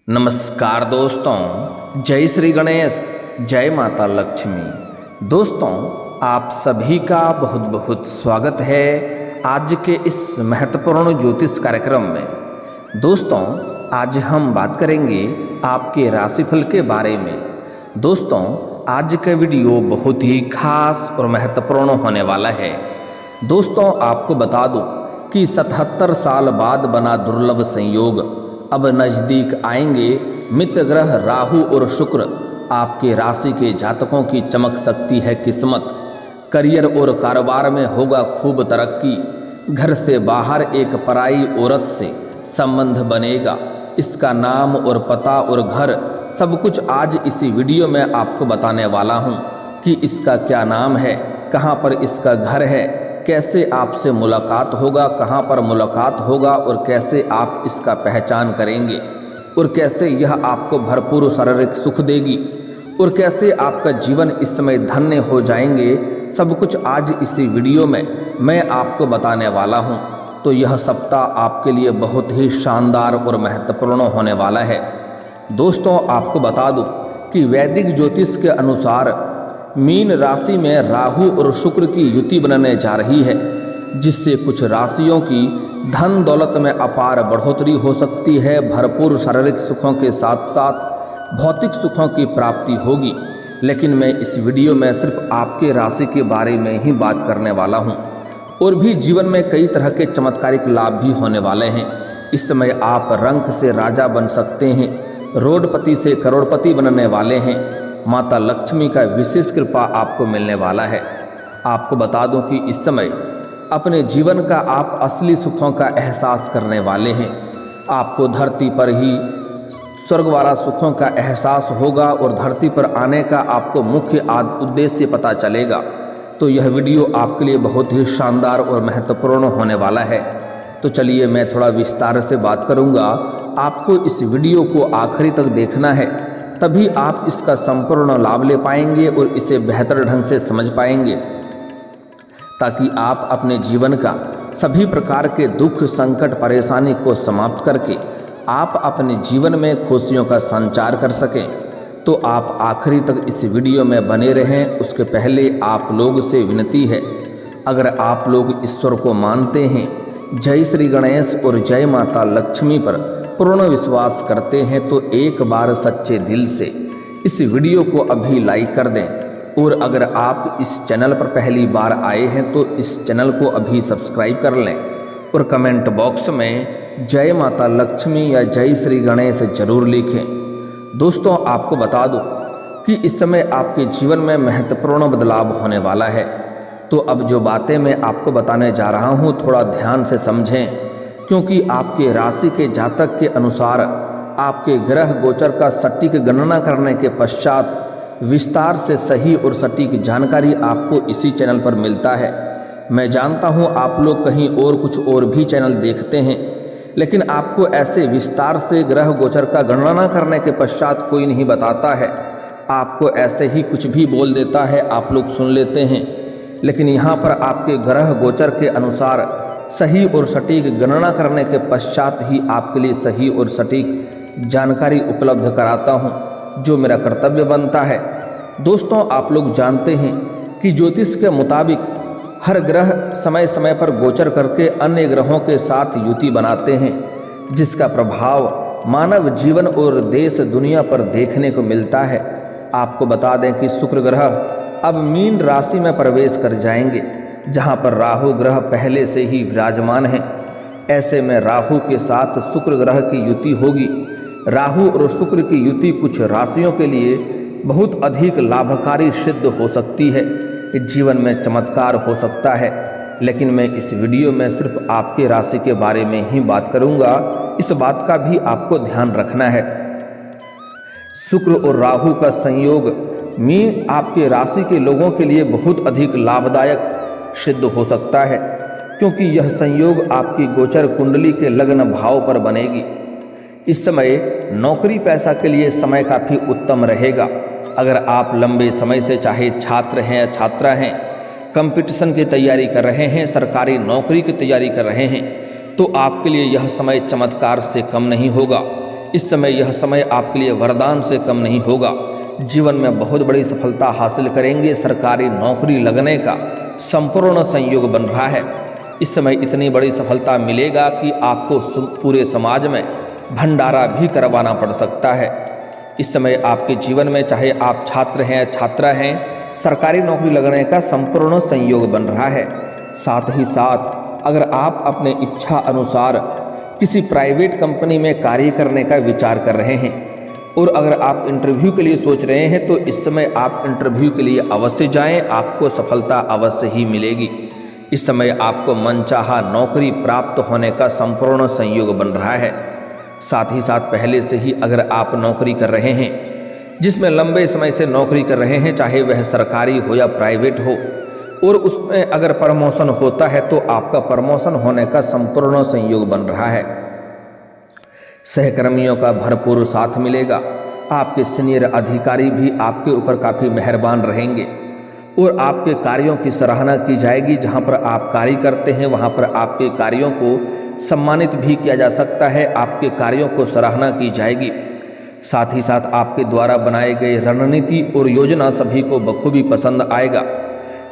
नमस्कार दोस्तों, जय श्री गणेश, जय माता लक्ष्मी। दोस्तों, आप सभी का बहुत बहुत स्वागत है आज के इस महत्वपूर्ण ज्योतिष कार्यक्रम में। दोस्तों, आज हम बात करेंगे आपके राशिफल के बारे में। दोस्तों, आज का वीडियो बहुत ही खास और महत्वपूर्ण होने वाला है। दोस्तों, आपको बता दूं कि 77 साल बाद बना दुर्लभ संयोग अब नज़दीक आएंगे। मित्र ग्रह राहु और शुक्र आपके राशि के जातकों की चमक सकती है किस्मत। करियर और कारोबार में होगा खूब तरक्की। घर से बाहर एक पराई औरत से संबंध बनेगा। इसका नाम और पता और घर सब कुछ आज इसी वीडियो में आपको बताने वाला हूं कि इसका क्या नाम है, कहां पर इसका घर है, कैसे आपसे मुलाकात होगा, कहां पर मुलाकात होगा और कैसे आप इसका पहचान करेंगे और कैसे यह आपको भरपूर शारीरिक सुख देगी और कैसे आपका जीवन इस समय धन्य हो जाएंगे। सब कुछ आज इसी वीडियो में मैं आपको बताने वाला हूं। तो यह सप्ताह आपके लिए बहुत ही शानदार और महत्वपूर्ण होने वाला है। दोस्तों, आपको बता दूं कि वैदिक ज्योतिष के अनुसार मीन राशि में राहु और शुक्र की युति बनने जा रही है, जिससे कुछ राशियों की धन दौलत में अपार बढ़ोतरी हो सकती है। भरपूर शारीरिक सुखों के साथ साथ भौतिक सुखों की प्राप्ति होगी। लेकिन मैं इस वीडियो में सिर्फ आपके राशि के बारे में ही बात करने वाला हूं। और भी जीवन में कई तरह के चमत्कारिक लाभ भी होने वाले हैं। इस समय आप रंक से राजा बन सकते हैं, रोडपति से करोड़पति बनने वाले हैं। माता लक्ष्मी का विशेष कृपा आपको मिलने वाला है। आपको बता दूं कि इस समय अपने जीवन का आप असली सुखों का एहसास करने वाले हैं। आपको धरती पर ही स्वर्ग वाला सुखों का एहसास होगा और धरती पर आने का आपको मुख्य उद्देश्य पता चलेगा। तो यह वीडियो आपके लिए बहुत ही शानदार और महत्वपूर्ण होने वाला है। तो चलिए मैं थोड़ा विस्तार से बात करूंगा। आपको इस वीडियो को आखिरी तक देखना है, तभी आप इसका संपूर्ण लाभ ले पाएंगे और इसे बेहतर ढंग से समझ पाएंगे, ताकि आप अपने जीवन का सभी प्रकार के दुख, संकट, परेशानी को समाप्त करके आप अपने जीवन में खुशियों का संचार कर सकें। तो आप आखिरी तक इस वीडियो में बने रहें। उसके पहले आप लोग से विनती है, अगर आप लोग ईश्वर को मानते हैं, जय श्री गणेश और जय माता लक्ष्मी पर पूर्ण विश्वास करते हैं, तो एक बार सच्चे दिल से इस वीडियो को अभी लाइक कर दें। और अगर आप इस चैनल पर पहली बार आए हैं तो इस चैनल को अभी सब्सक्राइब कर लें और कमेंट बॉक्स में जय माता लक्ष्मी या जय श्री गणेश जरूर लिखें। दोस्तों, आपको बता दूं कि इस समय आपके जीवन में महत्वपूर्ण बदलाव होने वाला है। तो अब जो बातें मैं आपको बताने जा रहा हूं, थोड़ा ध्यान से समझें, क्योंकि आपके राशि के जातक के अनुसार आपके ग्रह गोचर का सटीक गणना करने के पश्चात विस्तार से सही और सटीक जानकारी आपको इसी चैनल पर मिलता है। मैं जानता हूं आप लोग कहीं और कुछ और भी चैनल देखते हैं, लेकिन आपको ऐसे विस्तार से ग्रह गोचर का गणना करने के पश्चात कोई नहीं बताता है। आपको ऐसे ही कुछ भी बोल देता है, आप लोग सुन लेते हैं। लेकिन यहाँ पर आपके ग्रह गोचर के अनुसार सही और सटीक गणना करने के पश्चात ही आपके लिए सही और सटीक जानकारी उपलब्ध कराता हूँ, जो मेरा कर्तव्य बनता है। दोस्तों, आप लोग जानते हैं कि ज्योतिष के मुताबिक हर ग्रह समय समय पर गोचर करके अन्य ग्रहों के साथ युति बनाते हैं, जिसका प्रभाव मानव जीवन और देश दुनिया पर देखने को मिलता है। आपको बता दें कि शुक्र ग्रह अब मीन राशि में प्रवेश कर जाएंगे, जहां पर राहु ग्रह पहले से ही विराजमान है। ऐसे में राहु के साथ शुक्र ग्रह की युति होगी। राहु और शुक्र की युति कुछ राशियों के लिए बहुत अधिक लाभकारी सिद्ध हो सकती है। जीवन में चमत्कार हो सकता है। लेकिन मैं इस वीडियो में सिर्फ आपके राशि के बारे में ही बात करूंगा। इस बात का भी आपको ध्यान रखना है। शुक्र और राहु का संयोग मीन आपके राशि के लोगों के लिए बहुत अधिक लाभदायक सिद्ध हो सकता है, क्योंकि यह संयोग आपकी गोचर कुंडली के लग्न भाव पर बनेगी। इस समय नौकरी पैसा के लिए समय काफ़ी उत्तम रहेगा। अगर आप लंबे समय से चाहे छात्र हैं या छात्रा हैं, कंपटीशन की तैयारी कर रहे हैं, सरकारी नौकरी की तैयारी कर रहे हैं, तो आपके लिए यह समय चमत्कार से कम नहीं होगा। इस समय यह समय आपके लिए वरदान से कम नहीं होगा। जीवन में बहुत बड़ी सफलता हासिल करेंगे। सरकारी नौकरी लगने का संपूर्ण संयोग बन रहा है। इस समय इतनी बड़ी सफलता मिलेगा कि आपको पूरे समाज में भंडारा भी करवाना पड़ सकता है। इस समय आपके जीवन में चाहे आप छात्र हैं छात्रा हैं, सरकारी नौकरी लगने का संपूर्ण संयोग बन रहा है। साथ ही साथ अगर आप अपने इच्छा अनुसार किसी प्राइवेट कंपनी में कार्य करने का विचार कर रहे हैं और अगर आप इंटरव्यू के लिए सोच रहे हैं तो इस समय आप इंटरव्यू के लिए अवश्य जाएं, आपको सफलता अवश्य ही मिलेगी। इस समय आपको मनचाहा नौकरी प्राप्त होने का संपूर्ण संयोग बन रहा है। साथ ही साथ पहले से ही अगर आप नौकरी कर रहे हैं, जिसमें लंबे समय से नौकरी कर रहे हैं, चाहे वह सरकारी हो या प्राइवेट हो, और उसमें अगर प्रमोशन होता है तो आपका प्रमोशन होने का संपूर्ण संयोग बन रहा है। सहकर्मियों का भरपूर साथ मिलेगा। आपके सीनियर अधिकारी भी आपके ऊपर काफ़ी मेहरबान रहेंगे और आपके कार्यों की सराहना की जाएगी। जहां पर आप कार्य करते हैं वहां पर आपके कार्यों को सम्मानित भी किया जा सकता है, आपके कार्यों को सराहना की जाएगी। साथ ही साथ आपके द्वारा बनाए गए रणनीति और योजना सभी को बखूबी पसंद आएगा,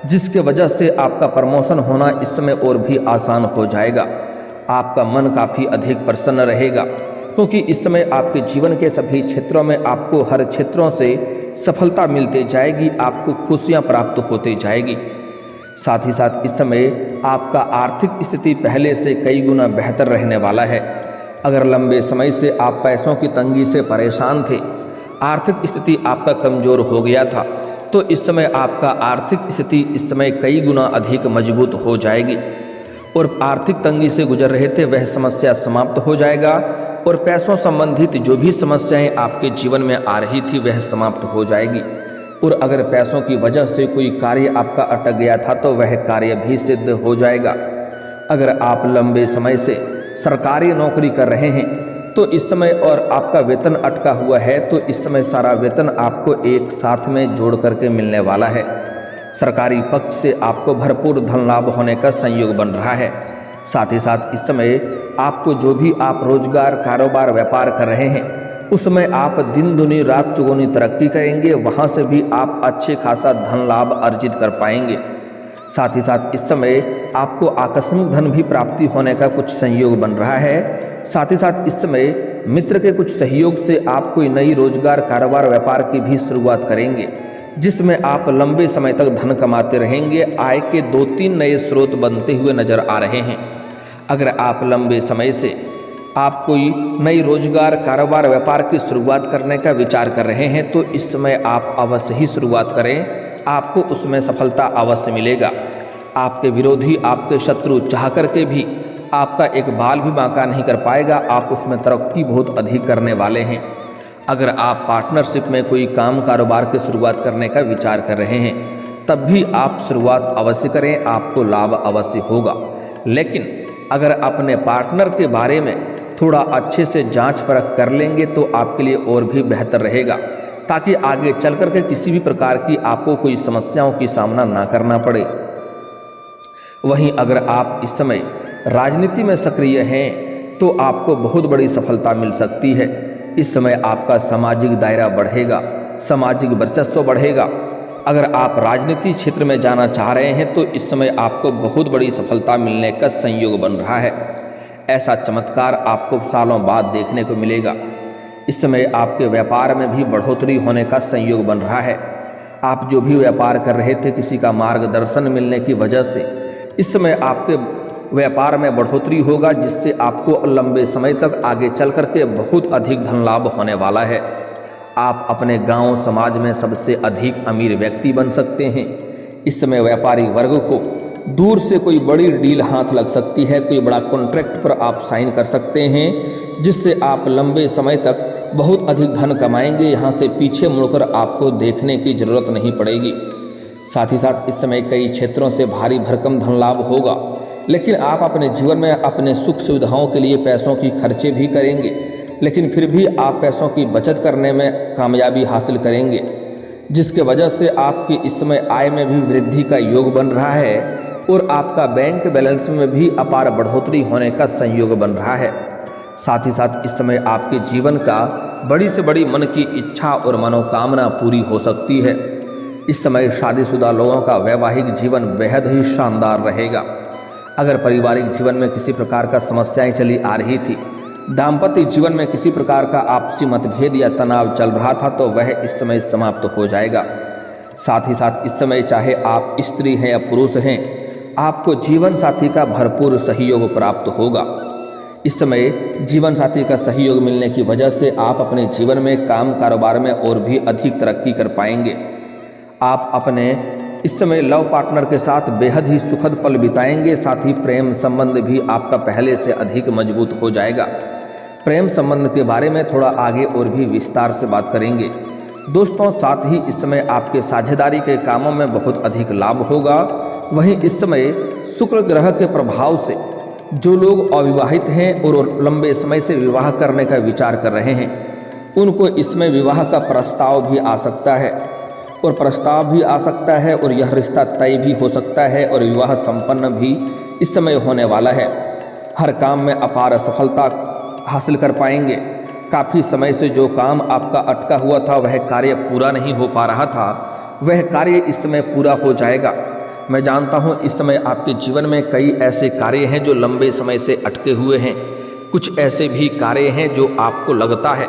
जिसके वजह से आपका प्रमोशन होना इस समय और भी आसान हो जाएगा। आपका मन काफ़ी अधिक प्रसन्न रहेगा क्योंकि इस समय आपके जीवन के सभी क्षेत्रों में आपको हर क्षेत्रों से सफलता मिलते जाएगी, आपको खुशियां प्राप्त होती जाएगी। साथ ही साथ इस समय आपका आर्थिक स्थिति पहले से कई गुना बेहतर रहने वाला है। अगर लंबे समय से आप पैसों की तंगी से परेशान थे, आर्थिक स्थिति आपका कमज़ोर हो गया था, तो इस समय आपका आर्थिक स्थिति इस समय कई गुना अधिक मजबूत हो जाएगी और आर्थिक तंगी से गुजर रहे थे वह समस्या समाप्त हो जाएगा और पैसों संबंधित जो भी समस्याएं आपके जीवन में आ रही थी वह समाप्त हो जाएगी। और अगर पैसों की वजह से कोई कार्य आपका अटक गया था तो वह कार्य भी सिद्ध हो जाएगा। अगर आप लंबे समय से सरकारी नौकरी कर रहे हैं तो इस समय और आपका वेतन अटका हुआ है तो इस समय सारा वेतन आपको एक साथ में जोड़ करके मिलने वाला है। सरकारी पक्ष से आपको भरपूर धन लाभ होने का संयोग बन रहा है। साथ ही साथ इस समय आपको जो भी आप रोजगार कारोबार व्यापार कर रहे हैं उसमें आप दिन दुनी रात चौगुनी तरक्की करेंगे, वहाँ से भी आप अच्छे खासा धन लाभ अर्जित कर पाएंगे। साथ ही साथ इस समय आपको आकस्मिक धन भी प्राप्ति होने का कुछ संयोग बन रहा है। साथ ही साथ इस समय मित्र के कुछ सहयोग से आप कोई नई रोजगार कारोबार व्यापार की भी शुरुआत करेंगे, जिसमें आप लंबे समय तक धन कमाते रहेंगे। आय के 2-3 नए स्रोत बनते हुए नजर आ रहे हैं। अगर आप लंबे समय से आप कोई नई रोजगार कारोबार व्यापार की शुरुआत करने का विचार कर रहे हैं तो इस समय आप अवश्य ही शुरुआत करें, आपको उसमें सफलता अवश्य मिलेगा। आपके विरोधी आपके शत्रु चाह करके भी आपका एक बाल भी बांका नहीं कर पाएगा, आप उसमें तरक्की बहुत अधिक करने वाले हैं। अगर आप पार्टनरशिप में कोई काम कारोबार की शुरुआत करने का विचार कर रहे हैं तब भी आप शुरुआत अवश्य करें, आपको लाभ अवश्य होगा। लेकिन अगर अपने पार्टनर के बारे में थोड़ा अच्छे से जांच परख कर लेंगे तो आपके लिए और भी बेहतर रहेगा, ताकि आगे चल कर के किसी भी प्रकार की आपको कोई समस्याओं की सामना ना करना पड़े। वहीं अगर आप इस समय राजनीति में सक्रिय हैं तो आपको बहुत बड़ी सफलता मिल सकती है। इस समय आपका सामाजिक दायरा बढ़ेगा, सामाजिक वर्चस्व बढ़ेगा। अगर आप राजनीति क्षेत्र में जाना चाह रहे हैं तो इस समय आपको बहुत बड़ी सफलता मिलने का संयोग बन रहा है। ऐसा चमत्कार आपको सालों बाद देखने को मिलेगा। इस समय आपके व्यापार में भी बढ़ोतरी होने का संयोग बन रहा है। आप जो भी व्यापार कर रहे थे, किसी का मार्गदर्शन मिलने की वजह से इस समय आपके व्यापार में बढ़ोतरी होगा, जिससे आपको लंबे समय तक आगे चल करके बहुत अधिक धन लाभ होने वाला है। आप अपने गांव समाज में सबसे अधिक अमीर व्यक्ति बन सकते हैं। इस समय व्यापारी वर्ग को दूर से कोई बड़ी डील हाथ लग सकती है, कोई बड़ा कॉन्ट्रैक्ट पर आप साइन कर सकते हैं, जिससे आप लंबे समय तक बहुत अधिक धन कमाएंगे। यहाँ से पीछे मुड़कर आपको देखने की जरूरत नहीं पड़ेगी। साथ ही साथ इस समय कई क्षेत्रों से भारी भरकम धन लाभ होगा, लेकिन आप अपने जीवन में अपने सुख सुविधाओं के लिए पैसों की खर्चे भी करेंगे, लेकिन फिर भी आप पैसों की बचत करने में कामयाबी हासिल करेंगे, जिसके वजह से आपकी इस समय आय में भी वृद्धि का योग बन रहा है और आपका बैंक बैलेंस में भी अपार बढ़ोतरी होने का संयोग बन रहा है। साथ ही साथ इस समय आपके जीवन का बड़ी से बड़ी मन की इच्छा और मनोकामना पूरी हो सकती है। इस समय शादीशुदा लोगों का वैवाहिक जीवन बेहद ही शानदार रहेगा। अगर पारिवारिक जीवन में किसी प्रकार का समस्याएं चली आ रही थी, दाम्पत्य जीवन में किसी प्रकार का आपसी मतभेद या तनाव चल रहा था, तो वह इस समय समाप्त हो जाएगा। साथ ही साथ इस समय चाहे आप स्त्री हैं या पुरुष हैं, आपको जीवन साथी का भरपूर सहयोग प्राप्त होगा। इस समय जीवन साथी का सहयोग मिलने की वजह से आप अपने जीवन में काम कारोबार में और भी अधिक तरक्की कर पाएंगे। आप अपने इस समय लव पार्टनर के साथ बेहद ही सुखद पल बिताएंगे। साथ ही प्रेम संबंध भी आपका पहले से अधिक मजबूत हो जाएगा। प्रेम संबंध के बारे में थोड़ा आगे और भी विस्तार से बात करेंगे दोस्तों। साथ ही इस समय आपके साझेदारी के कामों में बहुत अधिक लाभ होगा। वहीं इस समय शुक्र ग्रह के प्रभाव से जो लोग अविवाहित हैं और लंबे समय से विवाह करने का विचार कर रहे हैं, उनको इसमें विवाह का प्रस्ताव भी आ सकता है और यह रिश्ता तय भी हो सकता है और विवाह संपन्न भी इस समय होने वाला है। हर काम में अपार सफलता हासिल कर पाएंगे। काफ़ी समय से जो काम आपका अटका हुआ था, वह कार्य पूरा नहीं हो पा रहा था, वह कार्य इस समय पूरा हो जाएगा। मैं जानता हूँ इस समय आपके जीवन में कई ऐसे कार्य हैं जो लंबे समय से अटके हुए हैं। कुछ ऐसे भी कार्य हैं जो आपको लगता है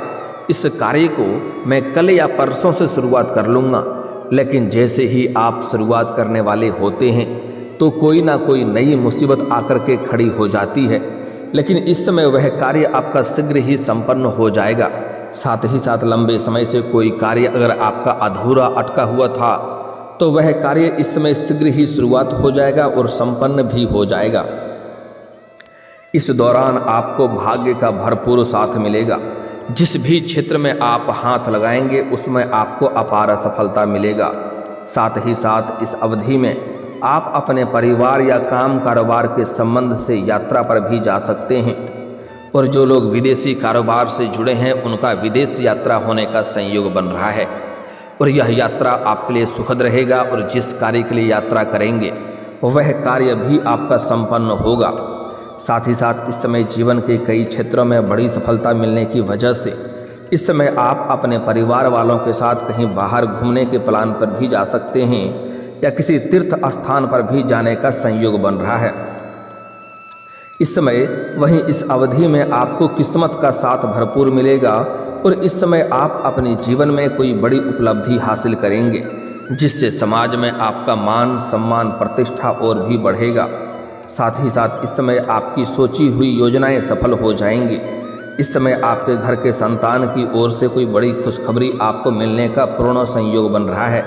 इस कार्य को मैं कल या परसों से शुरुआत कर लूँगा, लेकिन जैसे ही आप शुरुआत करने वाले होते हैं तो कोई ना कोई नई मुसीबत आकर के खड़ी हो जाती है। लेकिन इस समय वह कार्य आपका शीघ्र ही संपन्न हो जाएगा। साथ ही साथ लंबे समय से कोई कार्य अगर आपका अधूरा अटका हुआ था, तो वह कार्य इस समय शीघ्र ही शुरुआत हो जाएगा और संपन्न भी हो जाएगा। इस दौरान आपको भाग्य का भरपूर साथ मिलेगा। जिस भी क्षेत्र में आप हाथ लगाएंगे उसमें आपको अपार सफलता मिलेगा। साथ ही साथ इस अवधि में आप अपने परिवार या काम कारोबार के संबंध से यात्रा पर भी जा सकते हैं और जो लोग विदेशी कारोबार से जुड़े हैं उनका विदेश यात्रा होने का संयोग बन रहा है और यह यात्रा आपके लिए सुखद रहेगा और जिस कार्य के लिए यात्रा करेंगे वह कार्य भी आपका संपन्न होगा। साथ ही साथ इस समय जीवन के कई क्षेत्रों में बड़ी सफलता मिलने की वजह से इस समय आप अपने परिवार वालों के साथ कहीं बाहर घूमने के प्लान पर भी जा सकते हैं या किसी तीर्थ स्थान पर भी जाने का संयोग बन रहा है इस समय। वहीं इस अवधि में आपको किस्मत का साथ भरपूर मिलेगा और इस समय आप अपने जीवन में कोई बड़ी उपलब्धि हासिल करेंगे, जिससे समाज में आपका मान सम्मान प्रतिष्ठा और भी बढ़ेगा। साथ ही साथ इस समय आपकी सोची हुई योजनाएं सफल हो जाएंगी। इस समय आपके घर के संतान की ओर से कोई बड़ी खुशखबरी आपको मिलने का पूर्ण संयोग बन रहा है।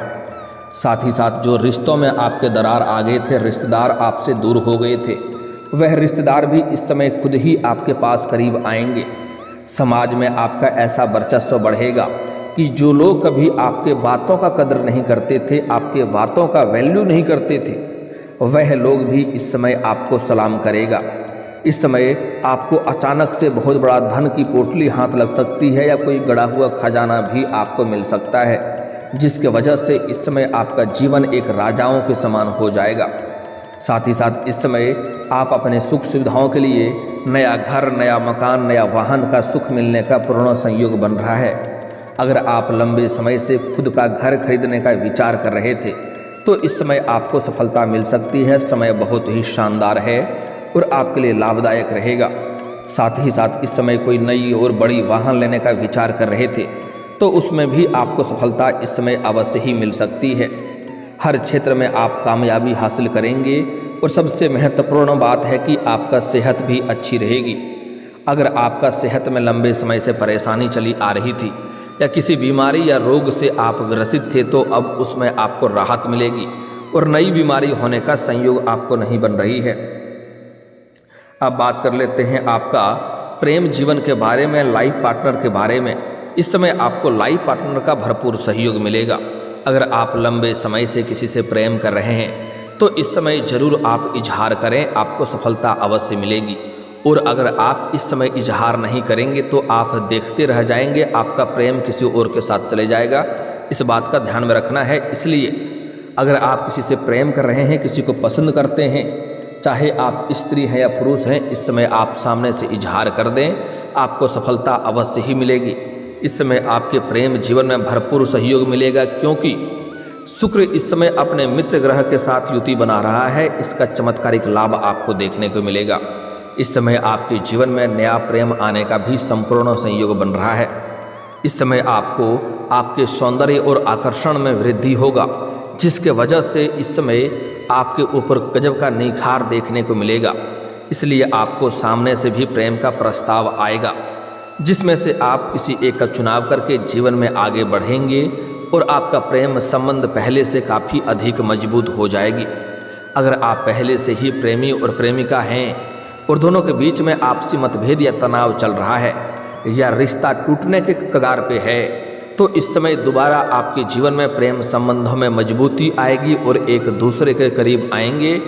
साथ ही साथ जो रिश्तों में आपके दरार आ गए थे, रिश्तेदार आपसे दूर हो गए थे, वह रिश्तेदार भी इस समय खुद ही आपके पास करीब आएंगे। समाज में आपका ऐसा वर्चस्व बढ़ेगा कि जो लोग कभी आपके बातों का कदर नहीं करते थे, आपके बातों का वैल्यू नहीं करते थे, वह लोग भी इस समय आपको सलाम करेगा। इस समय आपको अचानक से बहुत बड़ा धन की पोटली हाथ लग सकती है या कोई गड़ा हुआ खजाना भी आपको मिल सकता है, जिसके वजह से इस समय आपका जीवन एक राजाओं के समान हो जाएगा। साथ ही साथ इस समय आप अपने सुख सुविधाओं के लिए नया घर, नया मकान, नया वाहन का सुख मिलने का पूर्ण संयोग बन रहा है। अगर आप लंबे समय से खुद का घर खरीदने का विचार कर रहे थे तो इस समय आपको सफलता मिल सकती है। समय बहुत ही शानदार है और आपके लिए लाभदायक रहेगा। साथ ही साथ इस समय कोई नई और बड़ी वाहन लेने का विचार कर रहे थे तो उसमें भी आपको सफलता इस समय अवश्य ही मिल सकती है। हर क्षेत्र में आप कामयाबी हासिल करेंगे और सबसे महत्वपूर्ण बात है कि आपका सेहत भी अच्छी रहेगी। अगर आपका सेहत में लंबे समय से परेशानी चली आ रही थी या किसी बीमारी या रोग से आप ग्रसित थे तो अब उसमें आपको राहत मिलेगी और नई बीमारी होने का संयोग आपको नहीं बन रही है। अब बात कर लेते हैं आपका प्रेम जीवन के बारे में, लाइफ पार्टनर के बारे में। इस समय आपको लाइफ पार्टनर का भरपूर सहयोग मिलेगा। अगर आप लंबे समय से किसी से प्रेम कर रहे हैं तो इस समय जरूर आप इजहार करें, आपको सफलता अवश्य मिलेगी। और अगर आप इस समय इजहार नहीं करेंगे तो आप देखते रह जाएंगे, आपका प्रेम किसी और के साथ चले जाएगा। इस बात का ध्यान में रखना है। इसलिए अगर आप किसी से प्रेम कर रहे हैं, किसी को पसंद करते हैं, चाहे आप स्त्री हैं या पुरुष हैं, इस समय आप सामने से इजहार कर दें। आपको सफलता अवश्य ही मिलेगी। इस समय आपके प्रेम जीवन में भरपूर सहयोग मिलेगा, क्योंकि शुक्र इस समय अपने मित्र ग्रह के साथ युति बना रहा है। इसका चमत्कारिक लाभ आपको देखने को मिलेगा। इस समय आपके जीवन में नया प्रेम आने का भी संपूर्ण संयोग बन रहा है। इस समय आपको आपके सौंदर्य और आकर्षण में वृद्धि होगा, जिसके वजह से इस समय आपके ऊपर गजब का निखार देखने को मिलेगा। इसलिए आपको सामने से भी प्रेम का प्रस्ताव आएगा, जिसमें से आप किसी एक का चुनाव करके जीवन में आगे बढ़ेंगे और आपका प्रेम संबंध पहले से काफ़ी अधिक मजबूत हो जाएगी। अगर आप पहले से ही प्रेमी और प्रेमिका हैं और दोनों के बीच में आपसी मतभेद या तनाव चल रहा है या रिश्ता टूटने के कगार पे है, तो इस समय दोबारा आपके जीवन में प्रेम संबंधों में मजबूती आएगी और एक दूसरे के करीब आएंगे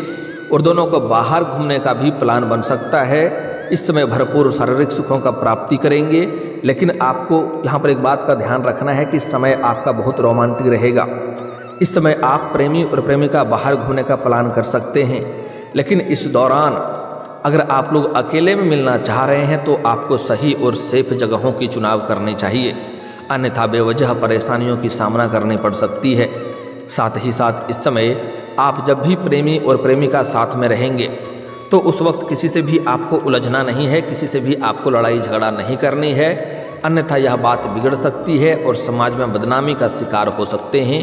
और दोनों को बाहर घूमने का भी प्लान बन सकता है। इस समय भरपूर शारीरिक सुखों का प्राप्ति करेंगे। लेकिन आपको यहाँ पर एक बात का ध्यान रखना है कि समय आपका बहुत रोमांटिक रहेगा। इस समय आप प्रेमी और प्रेमिका बाहर घूमने का प्लान कर सकते हैं, लेकिन इस दौरान अगर आप लोग अकेले में मिलना चाह रहे हैं तो आपको सही और सेफ जगहों की चुनाव करनी चाहिए, अन्यथा बेवजह परेशानियों की सामना करनी पड़ सकती है। साथ ही साथ इस समय आप जब भी प्रेमी और प्रेमिका साथ में रहेंगे तो उस वक्त किसी से भी आपको उलझना नहीं है, किसी से भी आपको लड़ाई झगड़ा नहीं करनी है, अन्यथा यह बात बिगड़ सकती है और समाज में बदनामी का शिकार हो सकते हैं।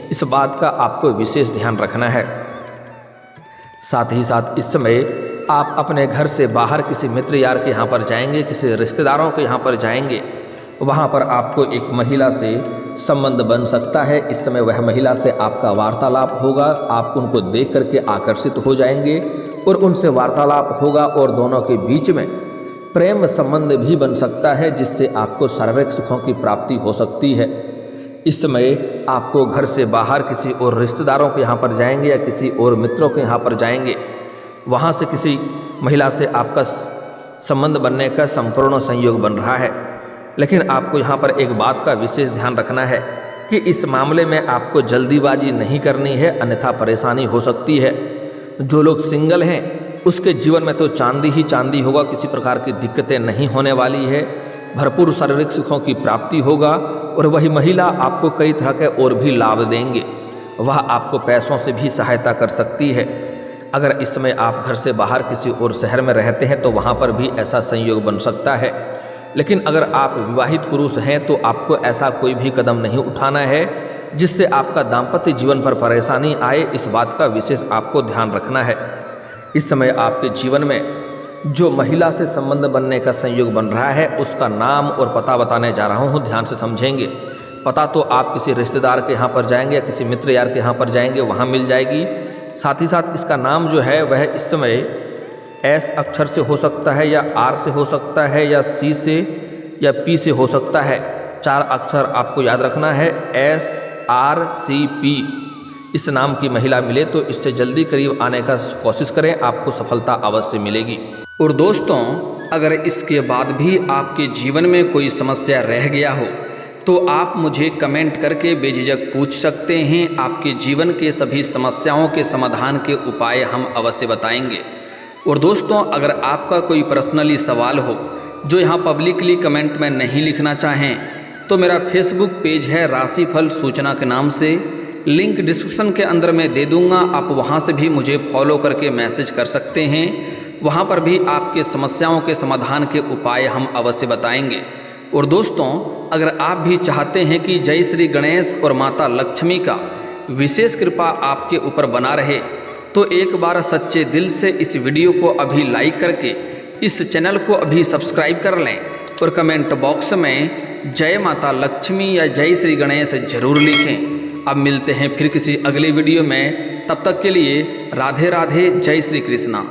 इस बात का आपको विशेष ध्यान रखना है। साथ ही साथ इस समय आप अपने घर से बाहर किसी मित्र यार के यहाँ पर जाएंगे, किसी रिश्तेदारों के यहाँ पर जाएंगे, वहाँ पर आपको एक महिला से संबंध बन सकता है। इस समय वह महिला से आपका वार्तालाप होगा, आप उनको देख करके आकर्षित हो जाएंगे और उनसे वार्तालाप होगा और दोनों के बीच में प्रेम संबंध भी बन सकता है, जिससे आपको शारीरिक सुखों की प्राप्ति हो सकती है। इस समय आपको घर से बाहर किसी और रिश्तेदारों के यहाँ पर जाएंगे या किसी और मित्रों के यहाँ पर जाएंगे, वहाँ से किसी महिला से आपका संबंध बनने का संपूर्ण संयोग बन रहा है। लेकिन आपको यहाँ पर एक बात का विशेष ध्यान रखना है कि इस मामले में आपको जल्दीबाजी नहीं करनी है, अन्यथा परेशानी हो सकती है। जो लोग सिंगल हैं उसके जीवन में तो चांदी ही चांदी होगा, किसी प्रकार की दिक्कतें नहीं होने वाली है, भरपूर शारीरिक सुखों की प्राप्ति होगा और वही महिला आपको कई तरह के और भी लाभ देंगे। वह आपको पैसों से भी सहायता कर सकती है। अगर इस समय आप घर से बाहर किसी और शहर में रहते हैं तो वहाँ पर भी ऐसा संयोग बन सकता है। लेकिन अगर आप विवाहित पुरुष हैं तो आपको ऐसा कोई भी कदम नहीं उठाना है जिससे आपका दाम्पत्य जीवन पर परेशानी आए। इस बात का विशेष आपको ध्यान रखना है। इस समय आपके जीवन में जो महिला से संबंध बनने का संयोग बन रहा है उसका नाम और पता बताने जा रहा हूँ, ध्यान से समझेंगे। पता तो आप किसी रिश्तेदार के यहाँ पर जाएंगे या किसी मित्र यार के यहाँ पर जाएंगे, वहाँ मिल जाएगी। साथ ही साथ इसका नाम जो है वह इस समय एस अक्षर से हो सकता है या आर से हो सकता है या सी से या पी से हो सकता है। 4 अक्षर आपको याद रखना है, SRCP। इस नाम की महिला मिले तो इससे जल्दी करीब आने का कोशिश करें, आपको सफलता अवश्य मिलेगी। और दोस्तों, अगर इसके बाद भी आपके जीवन में कोई समस्या रह गया हो तो आप मुझे कमेंट करके बेझिझक पूछ सकते हैं। आपके जीवन के सभी समस्याओं के समाधान के उपाय हम अवश्य बताएंगे। और दोस्तों, अगर आपका कोई पर्सनली सवाल हो जो यहाँ पब्लिकली कमेंट में नहीं लिखना चाहें तो मेरा फेसबुक पेज है राशिफल सूचना के नाम से, लिंक डिस्क्रिप्शन के अंदर मैं दे दूँगा। आप वहाँ से भी मुझे फॉलो करके मैसेज कर सकते हैं। वहाँ पर भी आपके समस्याओं के समाधान के उपाय हम अवश्य बताएंगे। और दोस्तों, अगर आप भी चाहते हैं कि जय श्री गणेश और माता लक्ष्मी का विशेष कृपा आपके ऊपर बना रहे तो एक बार सच्चे दिल से इस वीडियो को अभी लाइक करके इस चैनल को अभी सब्सक्राइब कर लें और कमेंट बॉक्स में जय माता लक्ष्मी या जय श्री गणेश जरूर लिखें। अब मिलते हैं फिर किसी अगली वीडियो में, तब तक के लिए राधे राधे, जय श्री कृष्णा।